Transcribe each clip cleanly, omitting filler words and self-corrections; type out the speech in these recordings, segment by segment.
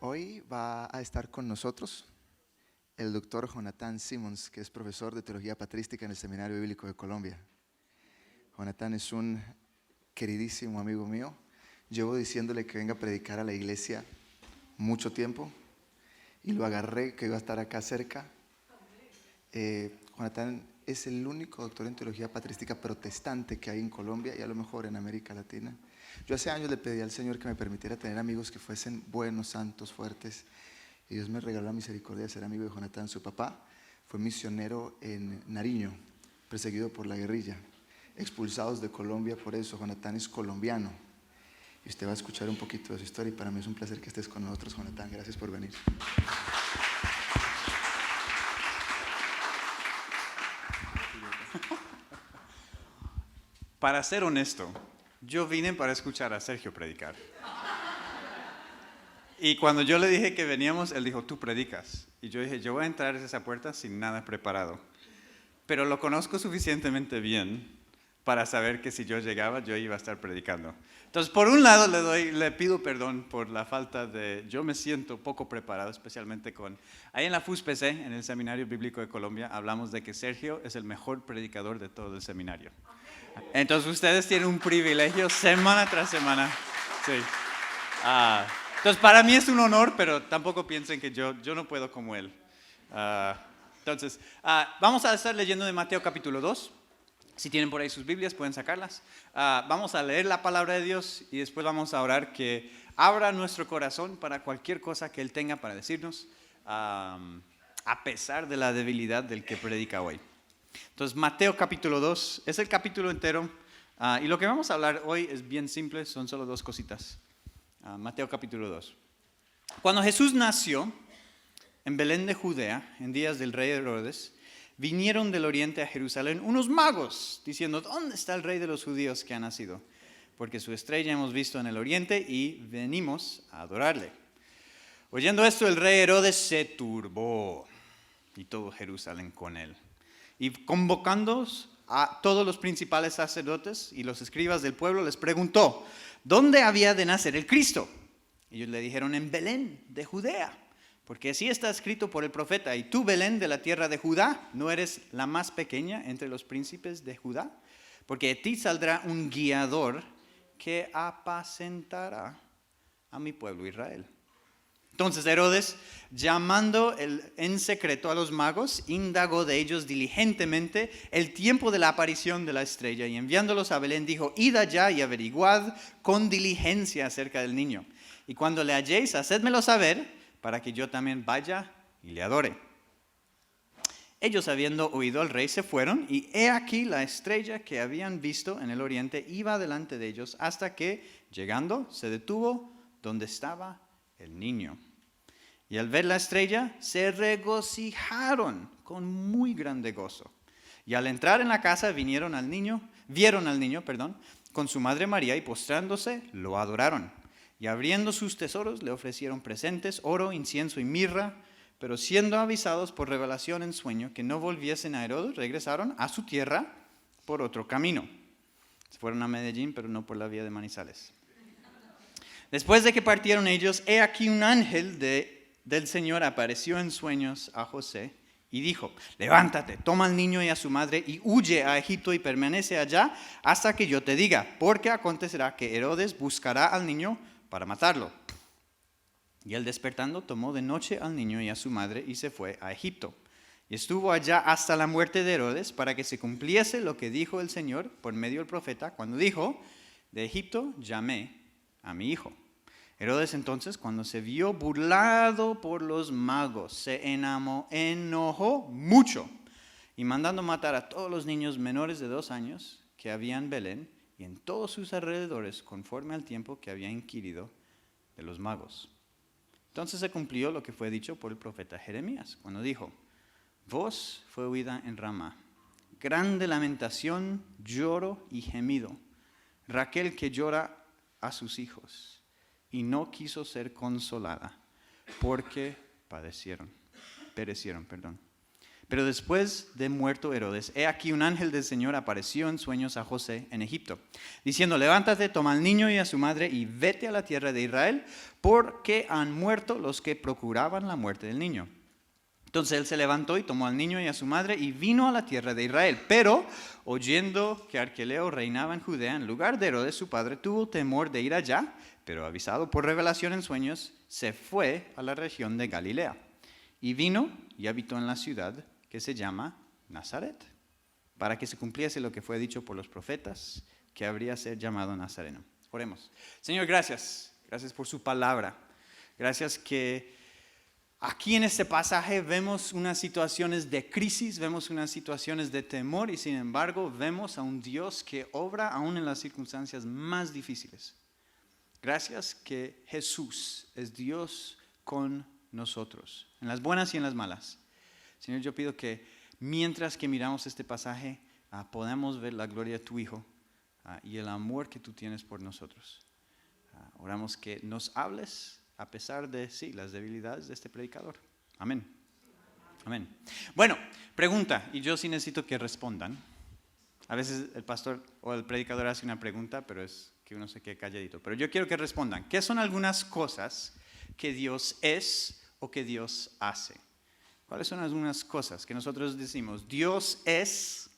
Hoy va a estar con nosotros el doctor Jonathan Simmons, que es profesor de Teología Patrística en el Seminario Bíblico de Colombia. Jonathan es un queridísimo amigo mío. Llevo diciéndole que venga a predicar a la iglesia mucho tiempo y lo agarré que iba a estar acá cerca. Jonathan es el único doctor en Teología Patrística protestante que hay en Colombia y a lo mejor en América Latina. Yo hace años le pedí al Señor que me permitiera tener amigos que fuesen buenos, santos, fuertes, y Dios me regaló la misericordia de ser amigo de Jonathan. Su papá fue misionero en Nariño, perseguido por la guerrilla, expulsados de Colombia por eso. Jonathan es colombiano y usted va a escuchar un poquito de su historia y para mí es un placer que estés con nosotros, Jonathan. Gracias por venir. Para ser honesto, yo vine para escuchar a Sergio predicar. Y cuando yo le dije que veníamos, él dijo, tú predicas. Y yo dije, yo voy a entrar a esa puerta sin nada preparado. Pero lo conozco suficientemente bien para saber que si yo llegaba, yo iba a estar predicando. Entonces, por un lado, le pido perdón por la falta de... Yo me siento poco preparado, especialmente con... Ahí en la FUSPC, en el Seminario Bíblico de Colombia, hablamos de que Sergio es el mejor predicador de todo el seminario. Entonces, ustedes tienen un privilegio semana tras semana. Sí. Entonces, para mí es un honor, pero tampoco piensen que yo no puedo como él. Entonces, vamos a estar leyendo de Mateo capítulo 2. Si tienen por ahí sus Biblias, pueden sacarlas. Vamos a leer la palabra de Dios y después vamos a orar que abra nuestro corazón para cualquier cosa que Él tenga para decirnos, a pesar de la debilidad del que predica hoy. Entonces, Mateo capítulo 2 es el capítulo entero y lo que vamos a hablar hoy es bien simple, son solo dos cositas. Mateo capítulo 2. Cuando Jesús nació en Belén de Judea, en días del rey Herodes, vinieron del oriente a Jerusalén unos magos, diciendo, ¿dónde está el rey de los judíos que ha nacido? Porque su estrella hemos visto en el oriente y venimos a adorarle. Oyendo esto, el rey Herodes se turbó y todo Jerusalén con él. Y convocando a todos los principales sacerdotes y los escribas del pueblo, les preguntó, ¿dónde había de nacer el Cristo? Ellos le dijeron, en Belén de Judea. Porque así está escrito por el profeta, y tú, Belén, de la tierra de Judá, no eres la más pequeña entre los príncipes de Judá, porque de ti saldrá un guiador que apacentará a mi pueblo Israel. Entonces Herodes, llamando en secreto a los magos, indagó de ellos diligentemente el tiempo de la aparición de la estrella, y enviándolos a Belén dijo, id allá y averiguad con diligencia acerca del niño, y cuando le halléis, hacédmelo saber, para que yo también vaya y le adore. Ellos, habiendo oído al rey, se fueron, y he aquí la estrella que habían visto en el oriente iba delante de ellos, hasta que, llegando, se detuvo donde estaba el niño. Y al ver la estrella, se regocijaron con muy grande gozo. Y al entrar en la casa, vieron al niño, con su madre María, y postrándose, lo adoraron. Y abriendo sus tesoros le ofrecieron presentes, oro, incienso y mirra, pero siendo avisados por revelación en sueño que no volviesen a Herodes, regresaron a su tierra por otro camino. Se fueron a Medellín, pero no por la vía de Manizales. Después de que partieron ellos, he aquí un ángel del Señor apareció en sueños a José y dijo, levántate, toma al niño y a su madre y huye a Egipto y permanece allá hasta que yo te diga, porque acontecerá que Herodes buscará al niño para matarlo. Y él despertando tomó de noche al niño y a su madre y se fue a Egipto. Y estuvo allá hasta la muerte de Herodes para que se cumpliese lo que dijo el Señor por medio del profeta cuando dijo, de Egipto llamé a mi hijo. Herodes entonces, cuando se vio burlado por los magos, se enojó mucho y mandando matar a todos los niños menores de 2 años que había en Belén y en todos sus alrededores, conforme al tiempo que había inquirido de los magos. Entonces se cumplió lo que fue dicho por el profeta Jeremías, cuando dijo, voz fue oída en Ramá, grande lamentación, lloro y gemido, Raquel que llora a sus hijos, y no quiso ser consolada, porque perecieron. Pero después de muerto Herodes, he aquí un ángel del Señor apareció en sueños a José en Egipto, diciendo, levántate, toma al niño y a su madre y vete a la tierra de Israel, porque han muerto los que procuraban la muerte del niño. Entonces él se levantó y tomó al niño y a su madre y vino a la tierra de Israel. Pero, oyendo que Arquelao reinaba en Judea en lugar de Herodes su padre, tuvo temor de ir allá, pero avisado por revelación en sueños, se fue a la región de Galilea. Y vino y habitó en la ciudad que se llama Nazaret, para que se cumpliese lo que fue dicho por los profetas, que habría ser llamado Nazareno. Oremos. Señor, gracias. Gracias por su palabra. Gracias que aquí en este pasaje vemos unas situaciones de crisis, vemos unas situaciones de temor y sin embargo vemos a un Dios que obra aún en las circunstancias más difíciles. Gracias que Jesús es Dios con nosotros, en las buenas y en las malas. Señor, yo pido que mientras que miramos este pasaje podamos ver la gloria de tu Hijo y el amor que tú tienes por nosotros. Oramos que nos hables a pesar de, las debilidades de este predicador. Amén. Amén. Bueno, pregunta, y yo sí necesito que respondan. A veces el pastor o el predicador hace una pregunta, pero es que uno se quede calladito. Pero yo quiero que respondan. ¿Qué son algunas cosas que Dios es o que Dios hace? ¿Cuáles son algunas cosas que nosotros decimos? Dios es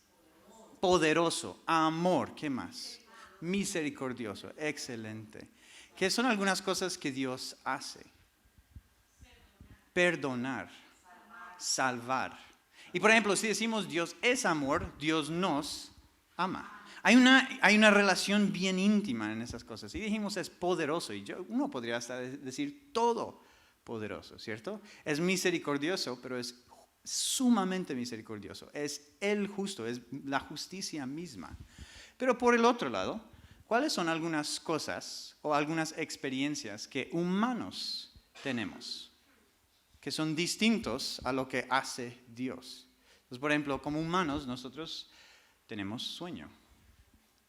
poderoso, amor, ¿qué más? Misericordioso, excelente. ¿Qué son algunas cosas que Dios hace? Perdonar, salvar. Y por ejemplo, si decimos Dios es amor, Dios nos ama. Hay una relación bien íntima en esas cosas. Y dijimos es poderoso, y uno podría hasta decir todopoderoso, ¿cierto? Es misericordioso, pero es sumamente misericordioso. Es el justo, es la justicia misma. Pero por el otro lado, ¿cuáles son algunas cosas o algunas experiencias que humanos tenemos que son distintos a lo que hace Dios? Entonces, por ejemplo, como humanos nosotros tenemos sueño,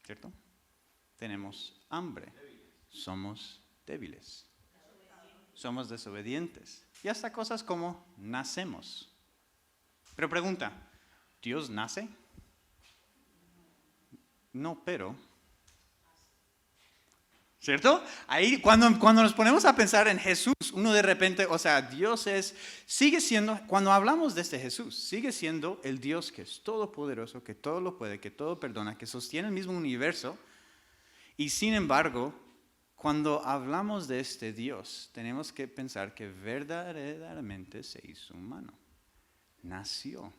¿cierto? Tenemos hambre, somos débiles, somos desobedientes y hasta cosas como nacemos. Pero pregunta, ¿Dios nace? No, pero... ¿cierto? Ahí cuando nos ponemos a pensar en Jesús, uno de repente, Dios sigue siendo, cuando hablamos de este Jesús, sigue siendo el Dios que es todopoderoso, que todo lo puede, que todo perdona, que sostiene el mismo universo. Y sin embargo, cuando hablamos de este Dios, tenemos que pensar que verdaderamente se hizo humano. Nació,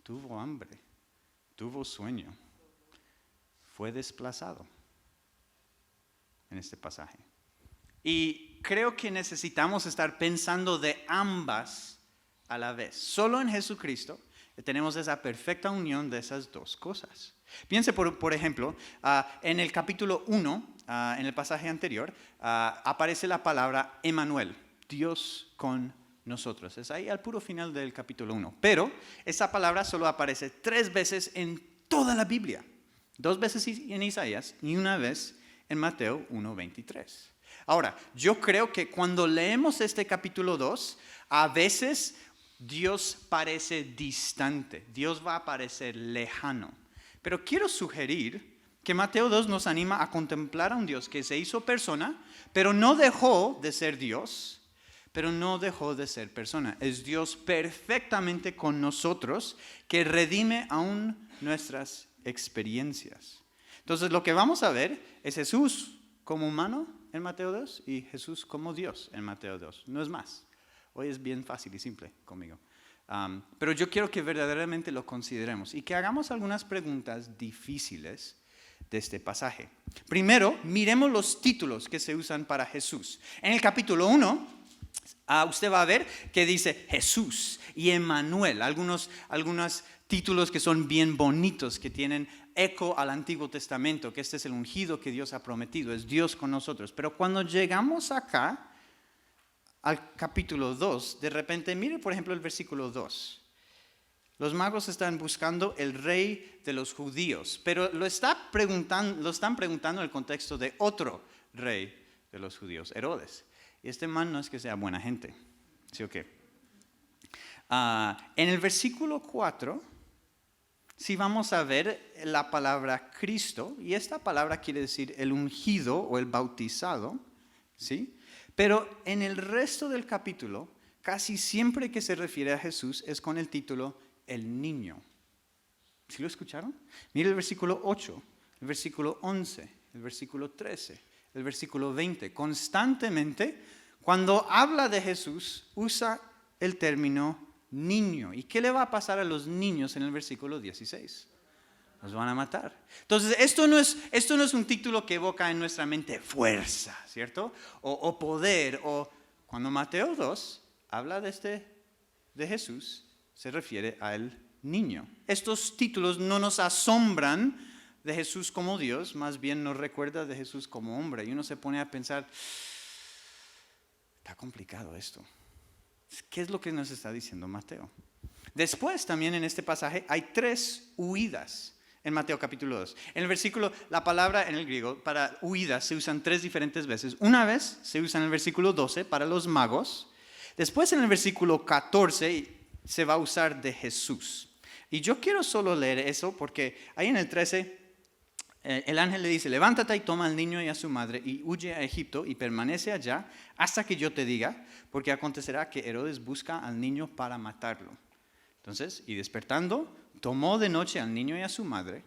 tuvo hambre, tuvo sueño, fue desplazado en este pasaje. Y creo que necesitamos estar pensando de ambas a la vez. Solo en Jesucristo tenemos esa perfecta unión de esas dos cosas. Piense, por ejemplo, en el capítulo 1, en el pasaje anterior, aparece la palabra Emmanuel, Dios con nosotros. Es ahí al puro final del capítulo 1. Pero esa palabra solo aparece 3 veces en toda la Biblia. 2 veces en Isaías y 1 vez en Mateo 1:23. Ahora, yo creo que cuando leemos este capítulo 2, a veces Dios parece distante, Dios va a parecer lejano. Pero quiero sugerir que Mateo 2 nos anima a contemplar a un Dios que se hizo persona, pero no dejó de ser Dios, pero no dejó de ser persona. Es Dios perfectamente con nosotros, que redime aún nuestras experiencias. Entonces, lo que vamos a ver es Jesús como humano en Mateo 2 y Jesús como Dios en Mateo 2. No es más. Hoy es bien fácil y simple conmigo. Pero yo quiero que verdaderamente lo consideremos y que hagamos algunas preguntas difíciles de este pasaje. Primero, miremos los títulos que se usan para Jesús. En el capítulo 1, usted va a ver que dice Jesús y Emmanuel. Algunos títulos que son bien bonitos, que tienen eco al Antiguo Testamento, que este es el ungido que Dios ha prometido, es Dios con nosotros. Pero cuando llegamos acá, al capítulo 2, de repente, mire por ejemplo el versículo 2. Los magos están buscando el rey de los judíos, pero lo están preguntando en el contexto de otro rey de los judíos, Herodes. Y este man no es que sea buena gente, ¿sí o qué? En el versículo 4, si vamos a ver la palabra Cristo, y esta palabra quiere decir el ungido o el bautizado, ¿sí? Pero en el resto del capítulo, casi siempre que se refiere a Jesús es con el título el niño. ¿Sí lo escucharon? Mire el versículo 8, el versículo 11, el versículo 13, el versículo 20. Constantemente, cuando habla de Jesús, usa el término niño. ¿Y qué le va a pasar a los niños en el versículo 16? Los van a matar. Entonces, esto no es un título que evoca en nuestra mente fuerza, ¿cierto? O poder. O cuando Mateo 2 habla de Jesús, se refiere al niño. Estos títulos no nos asombran de Jesús como Dios, más bien nos recuerda de Jesús como hombre. Y uno se pone a pensar, está complicado esto. ¿Qué es lo que nos está diciendo Mateo? Después también en este pasaje hay 3 huidas en Mateo capítulo 2. En el versículo, la palabra en el griego para huidas se usan 3 diferentes veces. Una vez se usa en el versículo 12 para los magos. Después en el versículo 14 se va a usar de Jesús. Y yo quiero solo leer eso porque ahí en el 13 el ángel le dice, levántate y toma al niño y a su madre y huye a Egipto y permanece allá hasta que yo te diga, porque acontecerá que Herodes busca al niño para matarlo. Entonces, y despertando, tomó de noche al niño y a su madre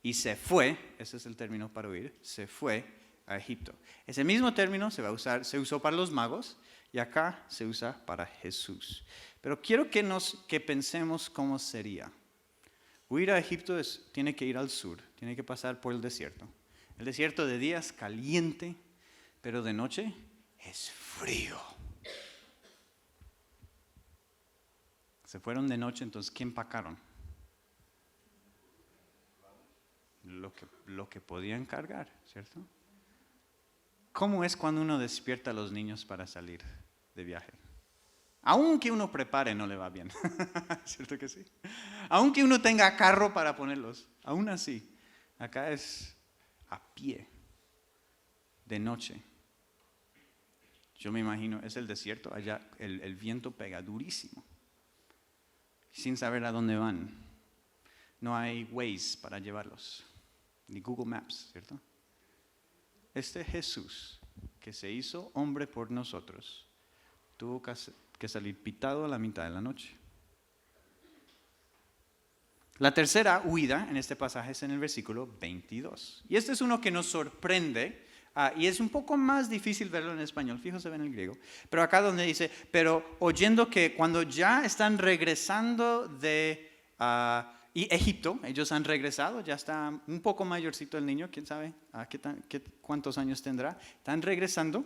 y se fue, ese es el término para huir, se fue a Egipto. Ese mismo término se usó para los magos y acá se usa para Jesús. Pero quiero que pensemos cómo sería. Huir a Egipto tiene que ir al sur, tiene que pasar por el desierto. El desierto de día es caliente, pero de noche es frío. Se fueron de noche, entonces ¿qué empacaron? Lo que podían cargar, ¿cierto? ¿Cómo es cuando uno despierta a los niños para salir de viaje? Aunque uno prepare, no le va bien. ¿Cierto que sí? Aunque uno tenga carro para ponerlos, aún así, acá es a pie, de noche. Yo me imagino, es el desierto, allá el viento pega durísimo, sin saber a dónde van. No hay Waze para llevarlos, ni Google Maps, ¿cierto? Este Jesús, que se hizo hombre por nosotros, tuvo que salir pitado a la mitad de la noche. La tercera huida en este pasaje es en el versículo 22. Y este es uno que nos sorprende, y es un poco más difícil verlo en español, fíjese en el griego. Pero acá donde dice, pero oyendo que cuando ya están regresando de Egipto, ellos han regresado, ya está un poco mayorcito el niño, quién sabe cuántos años tendrá, están regresando.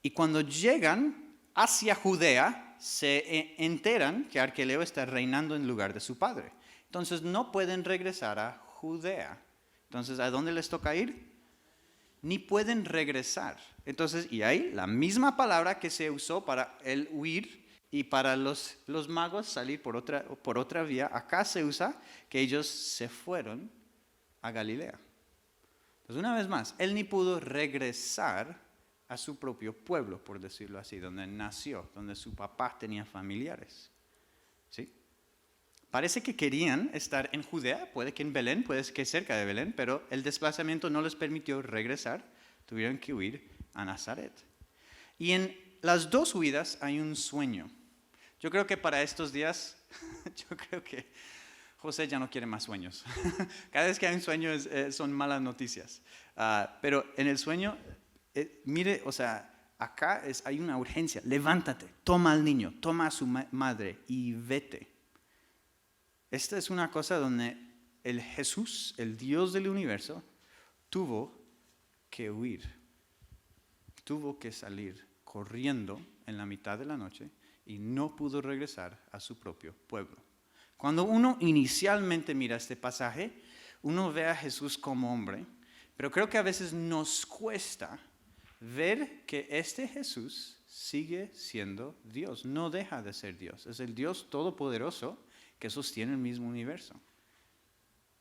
Y cuando llegan hacia Judea, se enteran que Arqueleo está reinando en lugar de su padre. Entonces no pueden regresar a Judea. Entonces, ¿a dónde les toca ir? Ni pueden regresar. Entonces, y ahí la misma palabra que se usó para el huir y para los magos salir por otra vía, acá se usa que ellos se fueron a Galilea. Entonces, una vez más, él ni pudo regresar a su propio pueblo, por decirlo así, donde nació, donde su papá tenía familiares. ¿Sí? Parece que querían estar en Judea, puede que en Belén, puede que cerca de Belén, pero el desplazamiento no les permitió regresar, tuvieron que huir a Nazaret. Y en las 2 huidas hay un sueño. Yo creo que para estos días, yo creo que José ya no quiere más sueños. Cada vez que hay un sueño son malas noticias. Pero en el sueño, mire, o sea, acá hay una urgencia. Levántate, toma al niño, toma a su madre y vete. Esta es una cosa donde el Jesús, el Dios del universo, tuvo que huir. Tuvo que salir corriendo en la mitad de la noche y no pudo regresar a su propio pueblo. Cuando uno inicialmente mira este pasaje, uno ve a Jesús como hombre, pero creo que a veces nos cuesta ver que este Jesús sigue siendo Dios, no deja de ser Dios. Es el Dios todopoderoso que sostiene el mismo universo.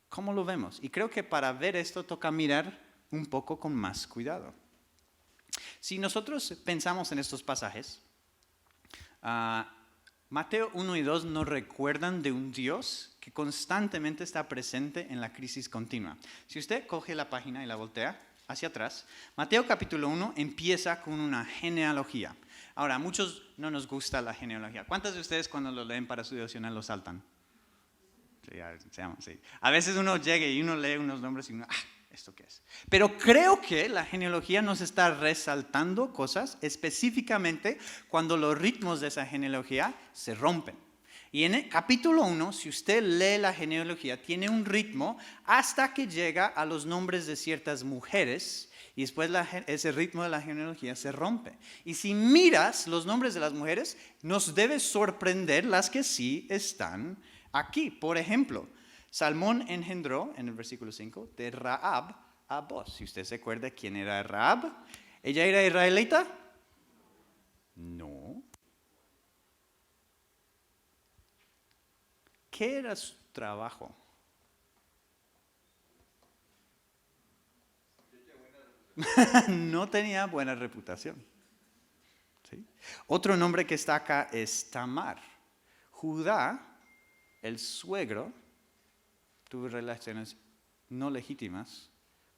¿Cómo lo vemos? Y creo que para ver esto toca mirar un poco con más cuidado. Si nosotros pensamos en estos pasajes, Mateo 1 y 2 nos recuerdan de un Dios que constantemente está presente en la crisis continua. Si usted coge la página y la voltea hacia atrás, Mateo capítulo 1 empieza con una genealogía. Ahora, a muchos no nos gusta la genealogía. ¿Cuántos de ustedes cuando lo leen para su devocional lo saltan? Sí. A veces uno llega y uno lee unos nombres y uno, ¿esto qué es? Pero creo que la genealogía nos está resaltando cosas específicamente cuando los ritmos de esa genealogía se rompen. Y en el capítulo 1, si usted lee la genealogía, tiene un ritmo hasta que llega a los nombres de ciertas mujeres y después ese ritmo de la genealogía se rompe. Y si miras los nombres de las mujeres, nos debe sorprender las que sí están aquí. Por ejemplo, Salmón engendró, en el versículo 5, de Rahab a Boz. Si usted se acuerda quién era Rahab, ¿ella era israelita? No. ¿Qué era su trabajo? No tenía buena reputación. ¿Sí? Otro nombre que está acá es Tamar. Judá, el suegro, tuvo relaciones no legítimas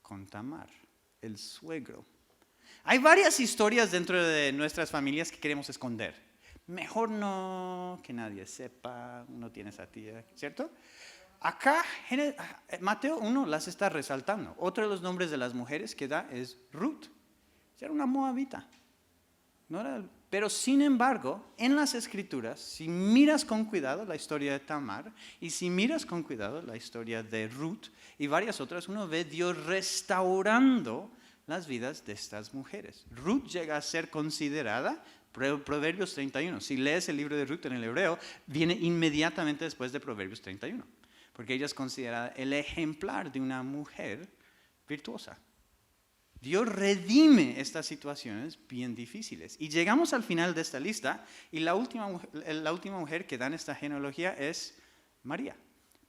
con Tamar, el suegro. Hay varias historias dentro de nuestras familias que queremos esconder. Mejor no que nadie sepa, uno tiene esa tía, ¿cierto? Acá Mateo 1 las está resaltando. Otro de los nombres de las mujeres que da es Ruth. Era una moabita. Pero sin embargo, en las escrituras, si miras con cuidado la historia de Tamar y si miras con cuidado la historia de Ruth y varias otras, uno ve Dios restaurando las vidas de estas mujeres. Ruth llega a ser considerada, Proverbios 31. Si lees el libro de Ruth en el hebreo, viene inmediatamente después de Proverbios 31, porque ella es considerada el ejemplar de una mujer virtuosa. Dios redime estas situaciones bien difíciles. Y llegamos al final de esta lista y la última mujer que da en esta genealogía es María.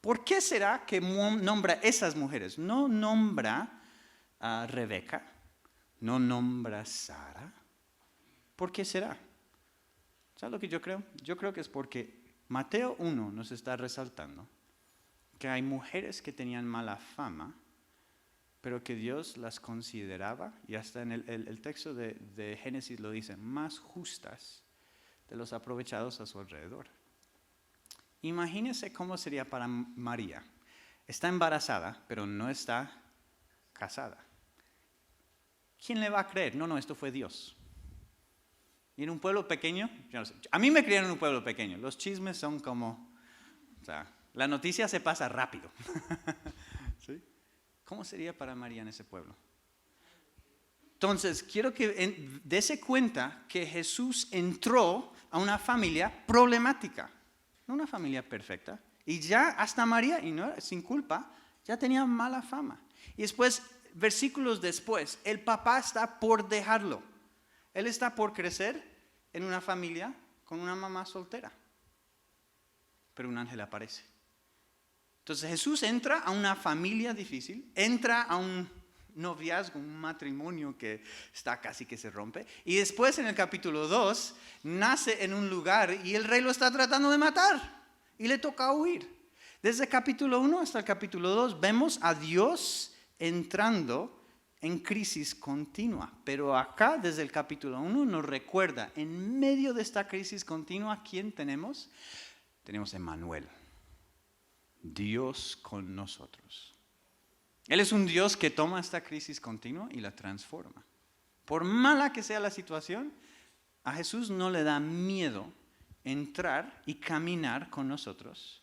¿Por qué será que nombra esas mujeres? No nombra a Rebeca, no nombra a Sara. ¿Por qué será? ¿Sabes lo que yo creo? Yo creo que es porque Mateo 1 nos está resaltando que hay mujeres que tenían mala fama, pero que Dios las consideraba, y hasta en el texto de Génesis lo dice, más justas de los aprovechados a su alrededor. Imagínense cómo sería para María. Está embarazada, pero no está casada. ¿Quién le va a creer? No, esto fue Dios. Y en un pueblo pequeño, yo no sé, a mí me criaron en un pueblo pequeño. Los chismes son como, la noticia se pasa rápido. ¿Sí? ¿Cómo sería para María en ese pueblo? Entonces, quiero que dése cuenta que Jesús entró a una familia problemática, no una familia perfecta. Y ya hasta María, y no sin culpa, ya tenía mala fama. Y después, versículos después, el papá está por dejarlo. Él está por crecer en una familia con una mamá soltera. Pero un ángel aparece. Entonces Jesús entra a una familia difícil, entra a un noviazgo, un matrimonio que está casi que se rompe. Y después en el capítulo 2 nace en un lugar y el rey lo está tratando de matar. Y le toca huir. Desde el capítulo 1 hasta el capítulo 2 vemos a Dios entrando en crisis continua, pero acá desde el capítulo 1 nos recuerda, en medio de esta crisis continua, ¿quién tenemos? Tenemos a Emmanuel, Dios con nosotros. Él es un Dios que toma esta crisis continua y la transforma. Por mala que sea la situación, a Jesús no le da miedo entrar y caminar con nosotros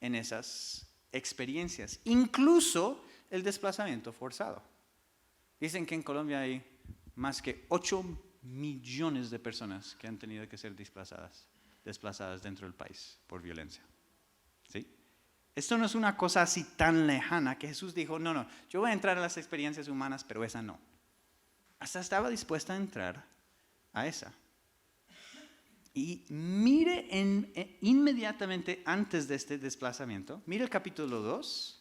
en esas experiencias, incluso el desplazamiento forzado. Dicen que en Colombia hay más que 8 millones de personas que han tenido que ser desplazadas dentro del país por violencia. ¿Sí? Esto no es una cosa así tan lejana que Jesús dijo, no, yo voy a entrar a las experiencias humanas, pero esa no. Hasta estaba dispuesta a entrar a esa. Y mire inmediatamente antes de este desplazamiento, mire el capítulo 2,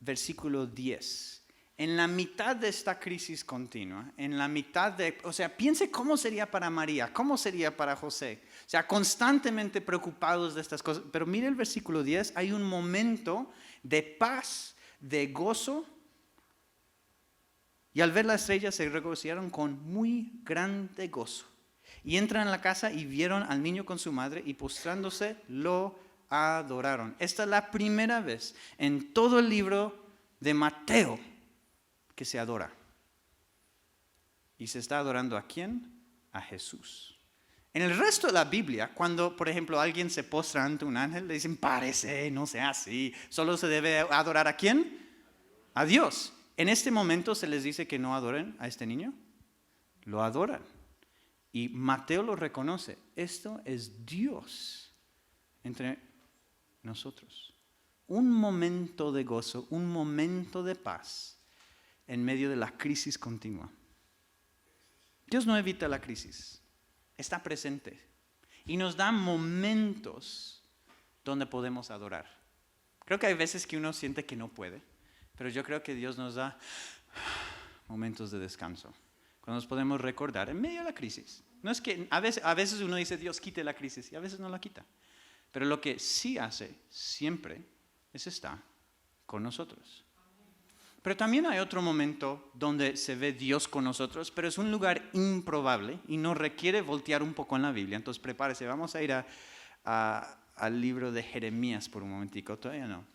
versículo 10. en la mitad de esta crisis continua, en la mitad de, o sea, piense cómo sería para María, cómo sería para José. O sea, constantemente preocupados de estas cosas. Pero mire el versículo 10, hay un momento de paz, de gozo. Y al ver la estrella se regocijaron con muy grande gozo. Y entran a la casa y vieron al niño con su madre y postrándose lo adoraron. Esta es la primera vez en todo el libro de Mateo que se adora. ¿Y se está adorando a quién? A Jesús. En el resto de la Biblia, cuando, por ejemplo, alguien se postra ante un ángel, le dicen, párese, no sea así. Solo se debe adorar ¿a quién? A Dios. En este momento se les dice que no adoren a este niño. Lo adoran. Y Mateo lo reconoce. Esto es Dios entre nosotros. Un momento de gozo, un momento de paz en medio de la crisis continua. Dios no evita la crisis, está presente y nos da momentos donde podemos adorar. Creo que hay veces que uno siente que no puede, pero yo creo que Dios nos da momentos de descanso, cuando nos podemos recordar en medio de la crisis. No es que a veces uno dice Dios quite la crisis y a veces no la quita, pero lo que sí hace siempre es estar con nosotros. Pero también hay otro momento donde se ve Dios con nosotros, pero es un lugar improbable y nos requiere voltear un poco en la Biblia. Entonces prepárese, vamos a ir al libro de Jeremías por un momentico, todavía no.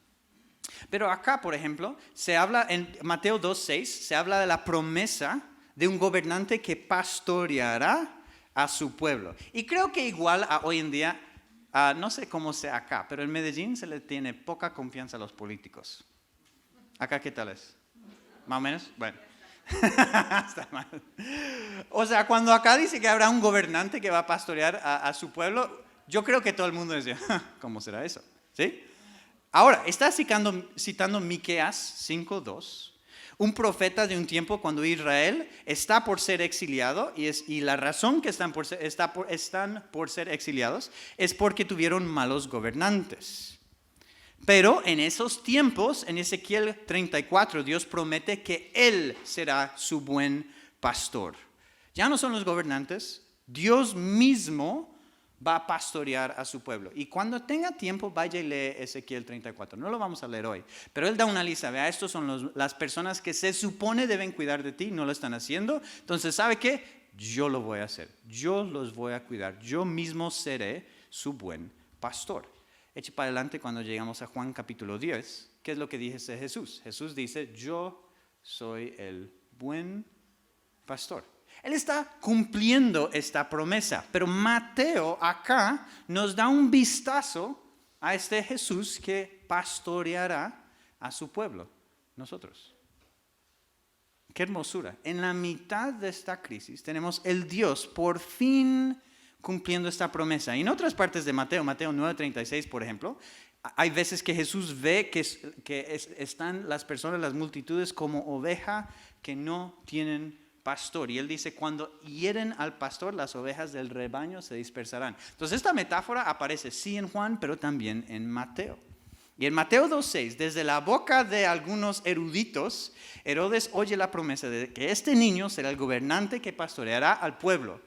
Pero acá, por ejemplo, se habla en Mateo 2:6, se habla de la promesa de un gobernante que pastoreará a su pueblo. Y creo que igual a hoy en día, no sé cómo sea acá, pero en Medellín se le tiene poca confianza a los políticos. ¿Acá qué tal es? ¿Más o menos? Bueno. Está mal. O sea, cuando acá dice que habrá un gobernante que va a pastorear a su pueblo, yo creo que todo el mundo dice, ¿cómo será eso? ¿Sí? Ahora, está citando Miqueas 5:2, un profeta de un tiempo cuando Israel está por ser exiliado y la razón que están por ser exiliados es porque tuvieron malos gobernantes. Pero en esos tiempos, en Ezequiel 34, Dios promete que Él será su buen pastor. Ya no son los gobernantes, Dios mismo va a pastorear a su pueblo. Y cuando tenga tiempo, vaya y lee Ezequiel 34. No lo vamos a leer hoy, pero Él da una lista. Vea, estos son las personas que se supone deben cuidar de ti, no lo están haciendo. Entonces, ¿sabe qué? Yo lo voy a hacer. Yo los voy a cuidar. Yo mismo seré su buen pastor. Eche para adelante cuando llegamos a Juan capítulo 10. ¿Qué es lo que dice Jesús? Jesús dice, yo soy el buen pastor. Él está cumpliendo esta promesa, pero Mateo acá nos da un vistazo a este Jesús que pastoreará a su pueblo, nosotros. Qué hermosura. En la mitad de esta crisis tenemos el Dios por fin cumpliendo esta promesa. Y en otras partes de Mateo 9:36, por ejemplo, hay veces que Jesús ve que están las personas, las multitudes, como oveja que no tienen pastor. Y él dice, cuando hieren al pastor, las ovejas del rebaño se dispersarán. Entonces esta metáfora aparece sí en Juan, pero también en Mateo. Y en Mateo 2:6, desde la boca de algunos eruditos, Herodes oye la promesa de que este niño será el gobernante que pastoreará al pueblo.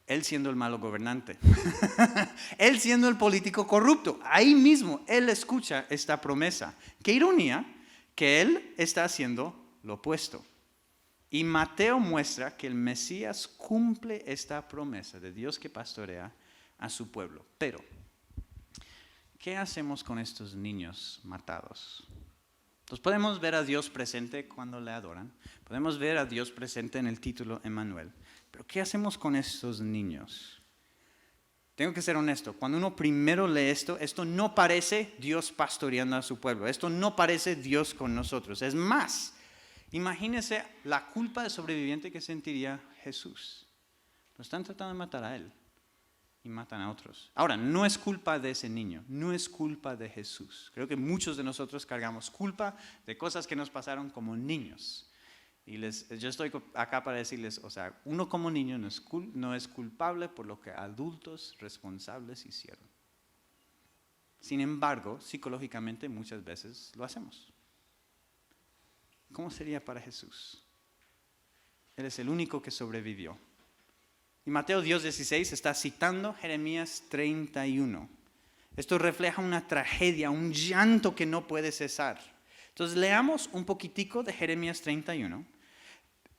Él siendo el malo gobernante. Él siendo el político corrupto. Ahí mismo él escucha esta promesa. Qué ironía que él está haciendo lo opuesto. Y Mateo muestra que el Mesías cumple esta promesa de Dios que pastorea a su pueblo. Pero, ¿qué hacemos con estos niños matados? Entonces podemos ver a Dios presente cuando le adoran. Podemos ver a Dios presente en el título Emmanuel. Pero ¿qué hacemos con estos niños? Tengo que ser honesto. Cuando uno primero lee esto no parece Dios pastoreando a su pueblo. Esto no parece Dios con nosotros. Es más, imagínese la culpa de sobreviviente que sentiría Jesús. Lo están tratando de matar a él y matan a otros. Ahora, no es culpa de ese niño, no es culpa de Jesús. Creo que muchos de nosotros cargamos culpa de cosas que nos pasaron como niños. Y yo estoy acá para decirles, o sea, uno como niño no es culpable por lo que adultos responsables hicieron. Sin embargo, psicológicamente muchas veces lo hacemos. ¿cómo sería para Jesús? Él es el único que sobrevivió. Y Mateo 10:16 está citando Jeremías 31. Esto refleja una tragedia, un llanto que no puede cesar. Entonces leamos un poquitico de Jeremías 31.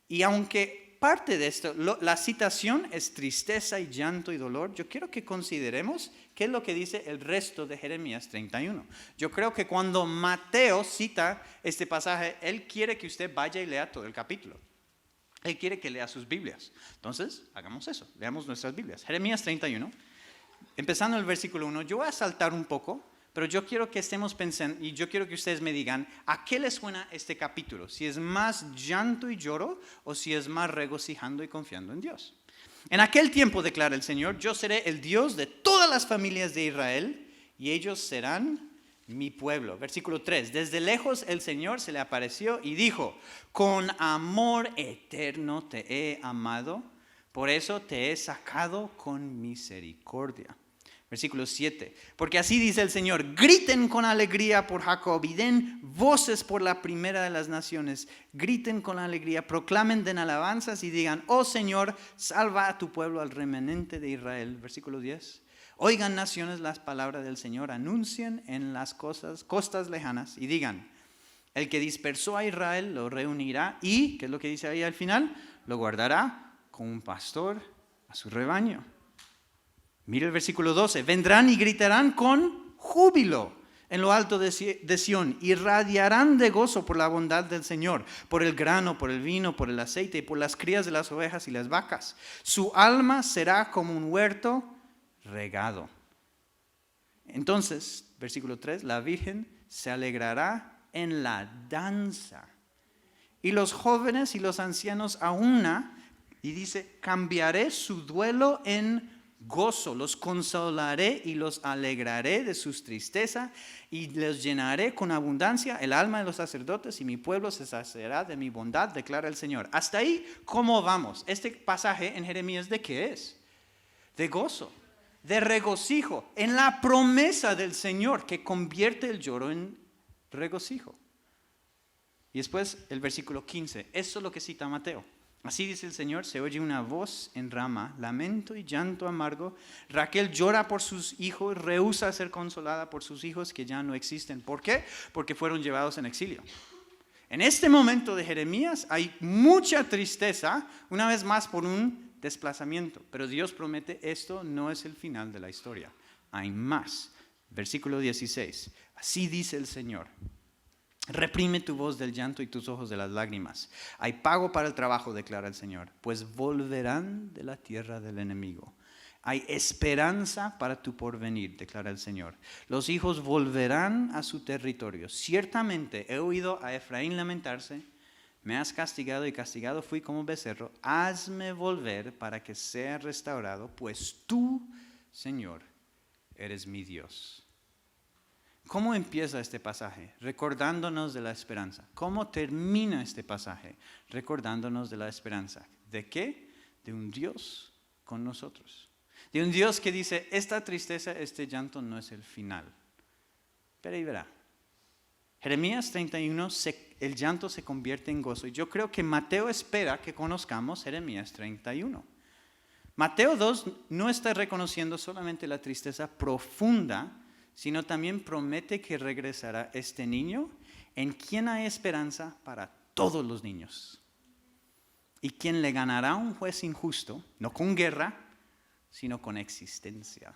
Y aunque parte de esto, la citación es tristeza y llanto y dolor, yo quiero que consideremos qué es lo que dice el resto de Jeremías 31. Yo creo que cuando Mateo cita este pasaje, él quiere que usted vaya y lea todo el capítulo. Él quiere que lea sus Biblias. Entonces, hagamos eso, leamos nuestras Biblias. Jeremías 31, empezando el versículo 1, yo voy a saltar un poco, pero yo quiero que estemos pensando, y yo quiero que ustedes me digan, ¿a qué les suena este capítulo? Si es más llanto y lloro, o si es más regocijando y confiando en Dios. En aquel tiempo, declara el Señor, yo seré el Dios de todas las familias de Israel, y ellos serán mi pueblo. Versículo 3, desde lejos el Señor se le apareció y dijo, con amor eterno te he amado, por eso te he sacado con misericordia. Versículo 7, porque así dice el Señor, griten con alegría por Jacob y den voces por la primera de las naciones, griten con alegría, proclamen, den alabanzas y digan, oh Señor, salva a tu pueblo, al remanente de Israel. Versículo 10, oigan naciones las palabras del Señor, anuncien en las costas lejanas y digan, el que dispersó a Israel lo reunirá y, ¿qué es lo que dice ahí al final? Lo guardará como un pastor a su rebaño. Mira el versículo 12, vendrán y gritarán con júbilo en lo alto de Sión y radiarán de gozo por la bondad del Señor, por el grano, por el vino, por el aceite y por las crías de las ovejas y las vacas. Su alma será como un huerto regado. Entonces, versículo 3, la Virgen se alegrará en la danza y los jóvenes y los ancianos a una, y dice, cambiaré su duelo en gozo, los consolaré y los alegraré de sus tristezas y les llenaré con abundancia el alma de los sacerdotes y mi pueblo se saciará de mi bondad, declara el Señor. Hasta ahí, ¿cómo vamos? Este pasaje en Jeremías, ¿de qué es? De gozo, de regocijo, en la promesa del Señor que convierte el lloro en regocijo. Y después el versículo 15, eso es lo que cita Mateo. Así dice el Señor, se oye una voz en Rama, lamento y llanto amargo. Raquel llora por sus hijos, rehúsa ser consolada por sus hijos que ya no existen. ¿Por qué? Porque fueron llevados en exilio. En este momento de Jeremías hay mucha tristeza, una vez más por un desplazamiento. Pero Dios promete, esto no es el final de la historia. Hay más. Versículo 16, así dice el Señor. Reprime tu voz del llanto y tus ojos de las lágrimas. Hay pago para el trabajo, declara el Señor, pues volverán de la tierra del enemigo. Hay esperanza para tu porvenir, declara el Señor. Los hijos volverán a su territorio. Ciertamente he oído a Efraín lamentarse. Me has castigado y castigado fui como becerro. Hazme volver para que sea restaurado, pues tú, Señor, eres mi Dios. ¿Cómo empieza este pasaje? Recordándonos de la esperanza. ¿Cómo termina este pasaje? Recordándonos de la esperanza. ¿De qué? De un Dios con nosotros. De un Dios que dice, esta tristeza, este llanto no es el final. Pero ahí verá. Jeremías 31, el llanto se convierte en gozo. Y yo creo que Mateo espera que conozcamos Jeremías 31. Mateo 2 no está reconociendo solamente la tristeza profunda, sino también promete que regresará este niño en quien hay esperanza para todos los niños. Y quien le ganará a un juez injusto, no con guerra, sino con existencia.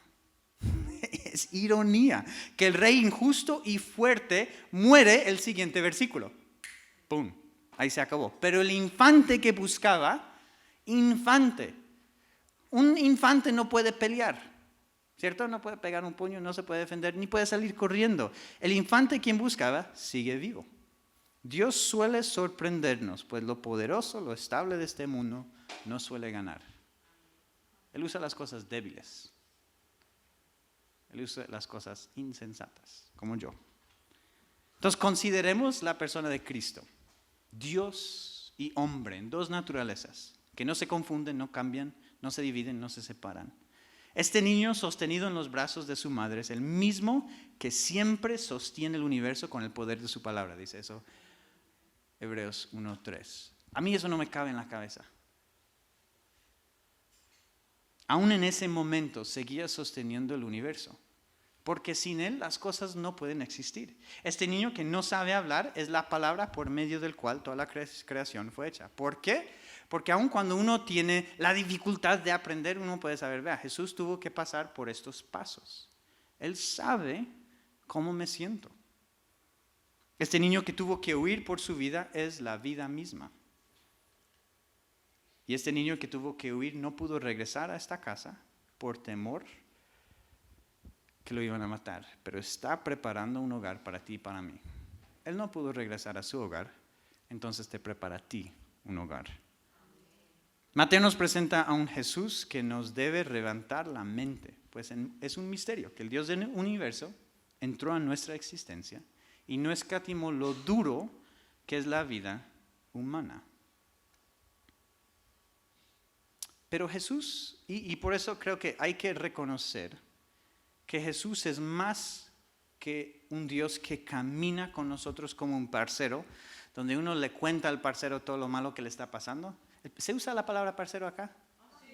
Es ironía que el rey injusto y fuerte muere el siguiente versículo. ¡Pum! Ahí se acabó. Pero el infante que buscaba, un infante no puede pelear. ¿Cierto? No puede pegar un puño, no se puede defender, ni puede salir corriendo. El infante quien buscaba sigue vivo. Dios suele sorprendernos, pues lo poderoso, lo estable de este mundo no suele ganar. Él usa las cosas débiles. Él usa las cosas insensatas, como yo. Entonces consideremos la persona de Cristo. Dios y hombre en dos naturalezas, que no se confunden, no cambian, no se dividen, no se separan. Este niño sostenido en los brazos de su madre es el mismo que siempre sostiene el universo con el poder de su palabra, dice eso Hebreos 1:3. A mí eso no me cabe en la cabeza. Aún en ese momento seguía sosteniendo el universo, porque sin Él las cosas no pueden existir. Este niño que no sabe hablar es la palabra por medio del cual toda la creación fue hecha. ¿Por qué? Porque aun cuando uno tiene la dificultad de aprender, uno puede saber, vea, Jesús tuvo que pasar por estos pasos. Él sabe cómo me siento. Este niño que tuvo que huir por su vida es la vida misma. Y este niño que tuvo que huir no pudo regresar a esta casa por temor que lo iban a matar, pero está preparando un hogar para ti y para mí. Él no pudo regresar a su hogar, entonces te prepara a ti un hogar. Mateo nos presenta a un Jesús que nos debe levantar la mente, pues es un misterio que el Dios del universo entró a nuestra existencia y no escatimó lo duro que es la vida humana. Pero Jesús, y por eso creo que hay que reconocer que Jesús es más que un Dios que camina con nosotros como un parcero, donde uno le cuenta al parcero todo lo malo que le está pasando. ¿Se usa la palabra parcero acá?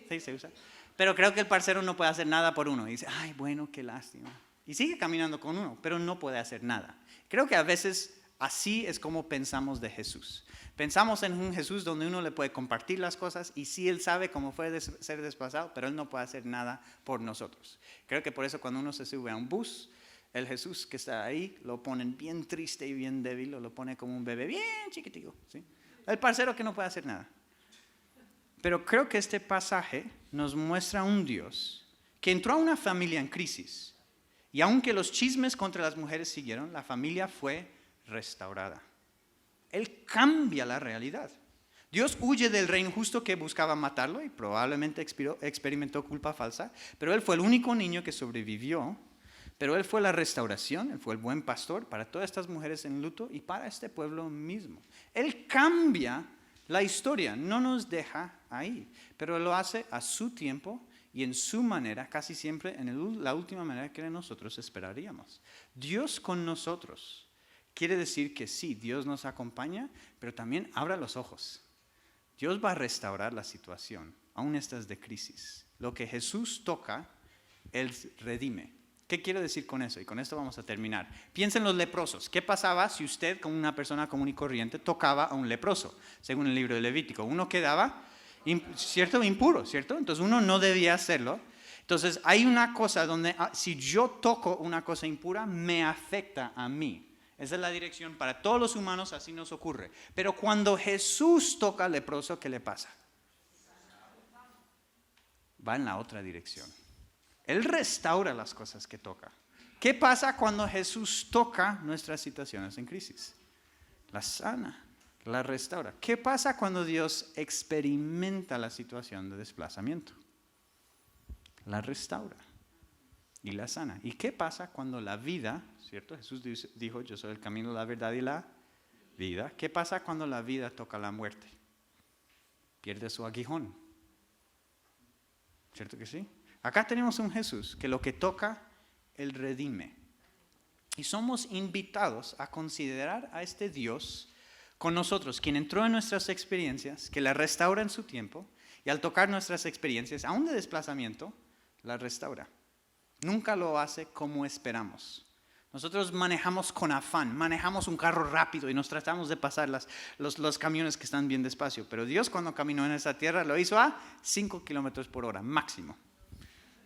Sí, se usa. Pero creo que el parcero no puede hacer nada por uno. Y dice, ay, bueno, qué lástima. Y sigue caminando con uno, pero no puede hacer nada. Creo que a veces así es como pensamos de Jesús. Pensamos en un Jesús donde uno le puede compartir las cosas y sí Él sabe cómo puede ser desplazado, pero Él no puede hacer nada por nosotros. Creo que por eso cuando uno se sube a un bus, el Jesús que está ahí lo ponen bien triste y bien débil, o lo pone como un bebé bien chiquitico, ¿sí? El parcero que no puede hacer nada. Pero creo que este pasaje nos muestra un Dios que entró a una familia en crisis y aunque los chismes contra las mujeres siguieron, la familia fue restaurada. Él cambia la realidad. Dios huye del rey injusto que buscaba matarlo y probablemente experimentó culpa falsa, pero Él fue el único niño que sobrevivió, pero Él fue la restauración, Él fue el buen pastor para todas estas mujeres en luto y para este pueblo mismo. Él cambia la historia, no nos deja ahí, pero lo hace a su tiempo y en su manera, casi siempre en la última manera que nosotros esperaríamos. Dios con nosotros. Quiere decir que sí, Dios nos acompaña, pero también abra los ojos. Dios va a restaurar la situación, aún estas de crisis. Lo que Jesús toca, Él redime. ¿Qué quiero decir con eso? Y con esto vamos a terminar. Piensen en los leprosos. ¿Qué pasaba si usted, como una persona común y corriente, tocaba a un leproso? Según el libro de Levítico, uno quedaba, ¿cierto? Impuro, ¿cierto? Entonces uno no debía hacerlo. Entonces hay una cosa donde si yo toco una cosa impura, me afecta a mí. Esa es la dirección para todos los humanos, así nos ocurre. Pero cuando Jesús toca al leproso, ¿qué le pasa? Va en la otra dirección. Él restaura las cosas que toca. ¿Qué pasa cuando Jesús toca nuestras situaciones en crisis? La sana, la restaura. ¿Qué pasa cuando Dios experimenta la situación de desplazamiento? La restaura y la sana. ¿Y qué pasa cuando la vida, ¿cierto? Jesús dijo, yo soy el camino, la verdad y la vida. ¿Qué pasa cuando la vida toca la muerte? Pierde su aguijón. ¿Cierto que sí? Acá tenemos un Jesús que lo que toca, Él redime. Y somos invitados a considerar a este Dios con nosotros, quien entró en nuestras experiencias, que la restaura en su tiempo, y al tocar nuestras experiencias, aún de desplazamiento, la restaura. Nunca lo hace como esperamos. Nosotros manejamos con afán, manejamos un carro rápido y nos tratamos de pasar los camiones que están bien despacio. Pero Dios cuando caminó en esa tierra lo hizo a 5 kilómetros por hora, máximo.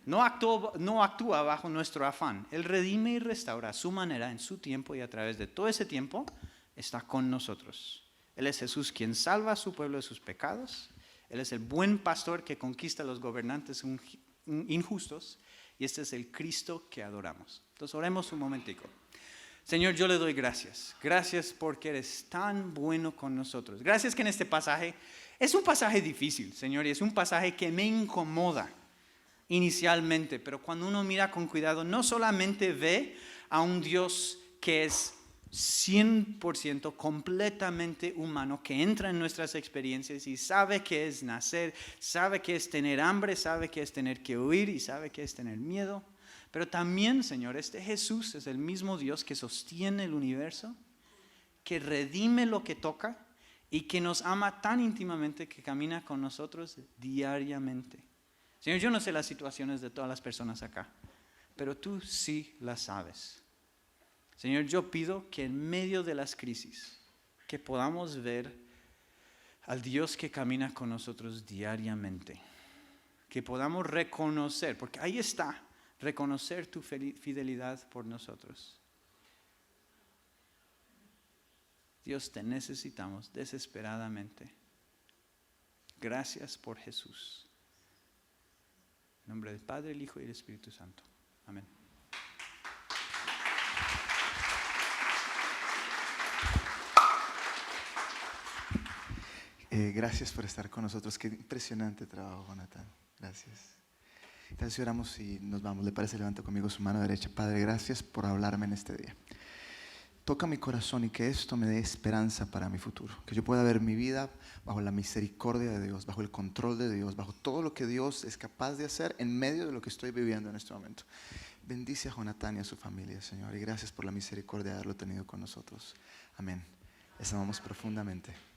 No actúa bajo nuestro afán. Él redime y restaura a su manera, en su tiempo y a través de todo ese tiempo está con nosotros. Él es Jesús quien salva a su pueblo de sus pecados. Él es el buen pastor que conquista a los gobernantes injustos. Y este es el Cristo que adoramos. Entonces oremos un momentico. Señor, yo le doy gracias. Gracias porque eres tan bueno con nosotros. Gracias que en este pasaje, es un pasaje difícil, Señor, y es un pasaje que me incomoda inicialmente, pero cuando uno mira con cuidado, no solamente ve a un Dios que es 100% completamente humano, que entra en nuestras experiencias y sabe qué es nacer, sabe qué es tener hambre, sabe qué es tener que huir y sabe qué es tener miedo. Pero también, Señor, este Jesús es el mismo Dios que sostiene el universo, que redime lo que toca y que nos ama tan íntimamente que camina con nosotros diariamente. Señor, yo no sé las situaciones de todas las personas acá, pero tú sí las sabes. Señor, yo pido que en medio de las crisis, que podamos ver al Dios que camina con nosotros diariamente. Que podamos reconocer, porque ahí está, reconocer tu fidelidad por nosotros. Dios, te necesitamos desesperadamente. Gracias por Jesús. En nombre del Padre, el Hijo y el Espíritu Santo. Amén. Gracias por estar con nosotros. Qué impresionante trabajo, Jonathan. Gracias. Entonces oramos y nos vamos. ¿Le parece? Levanta conmigo su mano derecha. Padre, gracias por hablarme en este día. Toca mi corazón y que esto me dé esperanza para mi futuro. Que yo pueda ver mi vida bajo la misericordia de Dios, bajo el control de Dios, bajo todo lo que Dios es capaz de hacer en medio de lo que estoy viviendo en este momento. Bendice a Jonathan y a su familia, Señor. Y gracias por la misericordia de haberlo tenido con nosotros. Amén. Les amamos profundamente.